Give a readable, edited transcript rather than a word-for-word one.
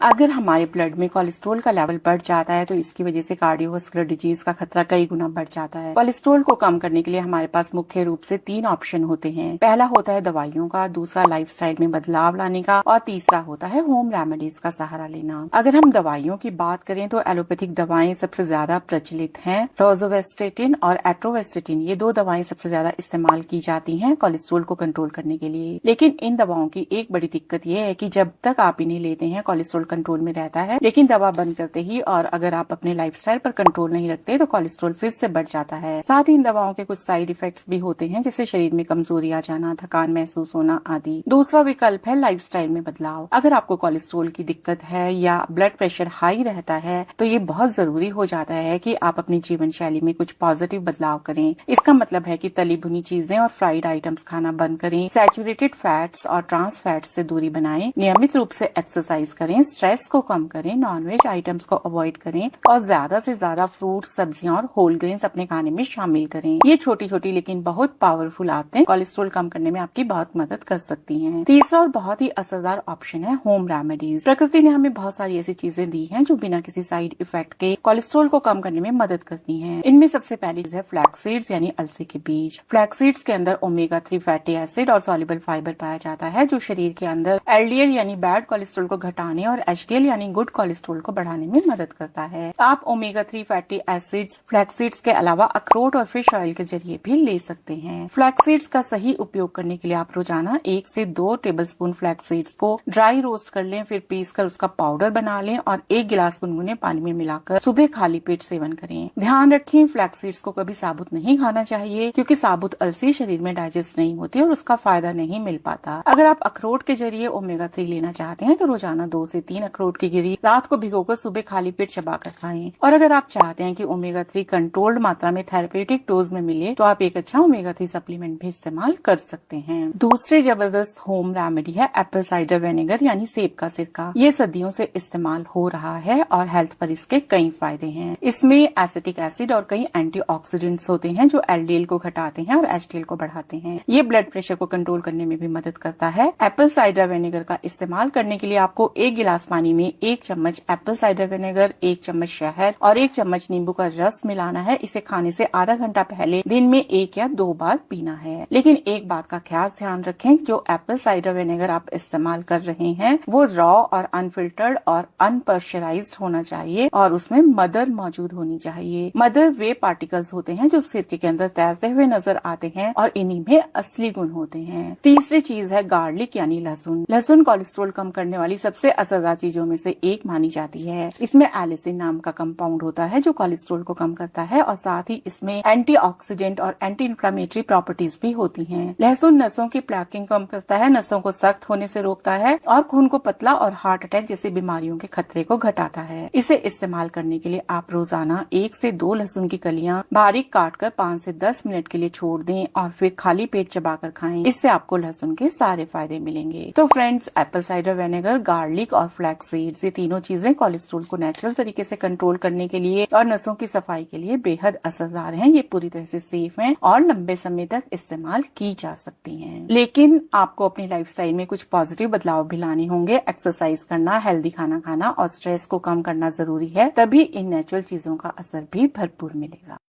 अगर हमारे ब्लड में कोलेस्ट्रॉल का लेवल बढ़ जाता है तो इसकी वजह से कार्डियोवास्कुलर डिजीज का खतरा कई गुना बढ़ जाता है। कोलेस्ट्रॉल को कम करने के लिए हमारे पास मुख्य रूप से 3 ऑप्शन होते हैं। पहला होता है दवाइयों का, दूसरा लाइफस्टाइल में बदलाव लाने का और तीसरा होता है होम रेमेडीज का सहारा लेना। अगर हम दवाइयों की बात करें तो एलोपैथिक दवाएं सबसे ज्यादा प्रचलित हैं। रोज़ोवेस्टेटिन और एट्रोवेस्टेटिन ये 2 दवाएं सबसे ज्यादा इस्तेमाल की जाती हैं कोलेस्ट्रॉल को कंट्रोल करने के लिए। लेकिन इन दवाओं की एक बड़ी दिक्कत ये है कि जब तक आप इन्हें लेते हैं कोलेस्ट्रॉल कंट्रोल में रहता है, लेकिन दवा बंद करते ही और अगर आप अपने लाइफस्टाइल पर कंट्रोल नहीं रखते तो कोलेस्ट्रॉल फिर से बढ़ जाता है। साथ ही इन दवाओं के कुछ साइड इफेक्ट्स भी होते हैं, जैसे शरीर में कमजोरी आ जाना, थकान महसूस होना आदि। दूसरा विकल्प है लाइफस्टाइल में बदलाव। अगर आपको कोलेस्ट्रॉल की दिक्कत है या ब्लड प्रेशर हाई रहता है तो ये बहुत जरूरी हो जाता है कि आप अपनी जीवन शैली में कुछ पॉजिटिव बदलाव करें। इसका मतलब है कि तली भुनी चीजें और फ्राइड आइटम्स खाना बंद करें, सैचुरेटेड फैट्स और ट्रांस फैट्स से दूरी बनाएं, नियमित रूप से एक्सरसाइज करें, स्ट्रेस को कम करें, नॉनवेज आइटम्स को अवॉइड करें और ज्यादा से ज्यादा फ्रूट्स, सब्जियां और होल ग्रेन्स अपने खाने में शामिल करें। ये छोटी छोटी लेकिन बहुत पावरफुल आदतें कोलेस्ट्रॉल कम करने में आपकी बहुत मदद कर सकती हैं। तीसरा और बहुत ही असरदार ऑप्शन है होम रेमेडीज। प्रकृति ने हमें बहुत सारी ऐसी चीजें दी हैं जो बिना किसी साइड इफेक्ट के कोलेस्ट्रॉल को कम करने में मदद करती हैं। इनमें सबसे पहली है फ्लैक्स सीड्स यानी अलसी के बीज। फ्लैक्स सीड्स के अंदर ओमेगा 3 फैटी एसिड और सॉल्युबल फाइबर पाया जाता है जो शरीर के अंदर एलडीएल यानी बैड कोलेस्ट्रॉल को घटाने और एचडीएल यानी गुड कोलेस्ट्रॉल को बढ़ाने में मदद करता है। आप omega 3 fatty acids flax seeds के अलावा अखरोट और फिश ऑयल के जरिए भी ले सकते हैं। फ्लैक्स सीड्स का सही उपयोग करने के लिए आप रोजाना 1 से 2 टेबलस्पून फ्लैक्स सीड्स को ड्राई रोस्ट कर लें, फिर पीस कर उसका पाउडर बना लें और 1 गिलास गुनगुने पानी में मिलाकर सुबह खाली पेट सेवन करें। ध्यान रखें फ्लैक्स सीड्स को कभी साबुत नहीं खाना चाहिए क्योंकि साबुत अलसी शरीर में डाइजेस्ट नहीं होती और उसका फायदा नहीं मिल पाता। अगर आप अखरोट के जरिए ओमेगा 3 लेना चाहते हैं तो रोजाना 2 से 3 अखरोट की गिरी रात को भिगोकर सुबह खाली पेट चबाकर खाएं। और अगर आप चाहते हैं कि ओमेगा 3 कंट्रोल्ड मात्रा में थेरेपेटिक डोज में मिले तो आप एक अच्छा ओमेगा 3 सप्लीमेंट भी इस्तेमाल कर सकते हैं। दूसरी जबरदस्त होम रेमेडी है एप्पल साइडर विनेगर यानी सेब का सिरका। ये सदियों से इस्तेमाल हो रहा है और हेल्थ पर इसके कई फायदे हैं। इसमें एसिटिक एसिड और कई एंटीऑक्सीडेंट्स होते हैं जो एलडीएल को घटाते हैं और एचडीएल को बढ़ाते हैं। ये ब्लड प्रेशर को कंट्रोल करने में भी मदद करता है। एप्पल साइडर विनेगर का इस्तेमाल करने के लिए आपको 1 गिलास पानी में 1 चम्मच एप्पल साइडर विनेगर, 1 चम्मच शहद और 1 चम्मच नींबू का रस मिलाना है। इसे खाने से आधा घंटा पहले दिन में 1 या 2 बार पीना है। लेकिन एक बात का खास ध्यान रखें, जो एप्पल साइडर विनेगर आप इस्तेमाल कर रहे हैं वो रॉ और अनफिल्टर्ड और अनपर्चराइज्ड होना चाहिए और उसमें मदर मौजूद होनी चाहिए। मदर वे पार्टिकल्स होते हैं जो सिरके के अंदर तैरते हुए नजर आते हैं और इन्हीं में असली गुण होते हैं। तीसरी चीज है गार्लिक यानी लहसुन। लहसुन कोलेस्ट्रॉल कम करने वाली सबसे असरदार चीजों में से एक मानी जाती है। इसमें एलिसिन नाम का कंपाउंड होता है जो कोलेस्ट्रॉल को कम करता है और साथ ही इसमें एंटीऑक्सीडेंट और एंटी इन्फ्लेमेटरी प्रॉपर्टीज भी होती हैं। लहसुन नसों की प्लैकिंग कम करता है, नसों को सख्त होने से रोकता है और खून को पतला और हार्ट अटैक जैसी बीमारियों के खतरे को घटाता है। इसे इस्तेमाल करने के लिए आप रोजाना 1 से 2 लहसुन की कलियां बारीक काटकर 5 से 10 मिनट के लिए छोड़ दें और फिर खाली पेट चबाकर खाएं। इससे आपको लहसुन के सारे फायदे मिलेंगे। तो friends, Apple cider vinegar, garlic और फ्लैक्स सीड्स ये तीनों चीजें कोलेस्ट्रॉल को नेचुरल तरीके से कंट्रोल करने के लिए और नसों की सफाई के लिए बेहद असरदार हैं। ये पूरी तरह से सेफ हैं और लंबे समय तक इस्तेमाल की जा सकती हैं। लेकिन आपको अपनी लाइफस्टाइल में कुछ पॉजिटिव बदलाव भी लाने होंगे। एक्सरसाइज करना, हेल्दी खाना खाना और स्ट्रेस को कम करना जरूरी है, तभी इन नेचुरल चीजों का असर भी भरपूर मिलेगा।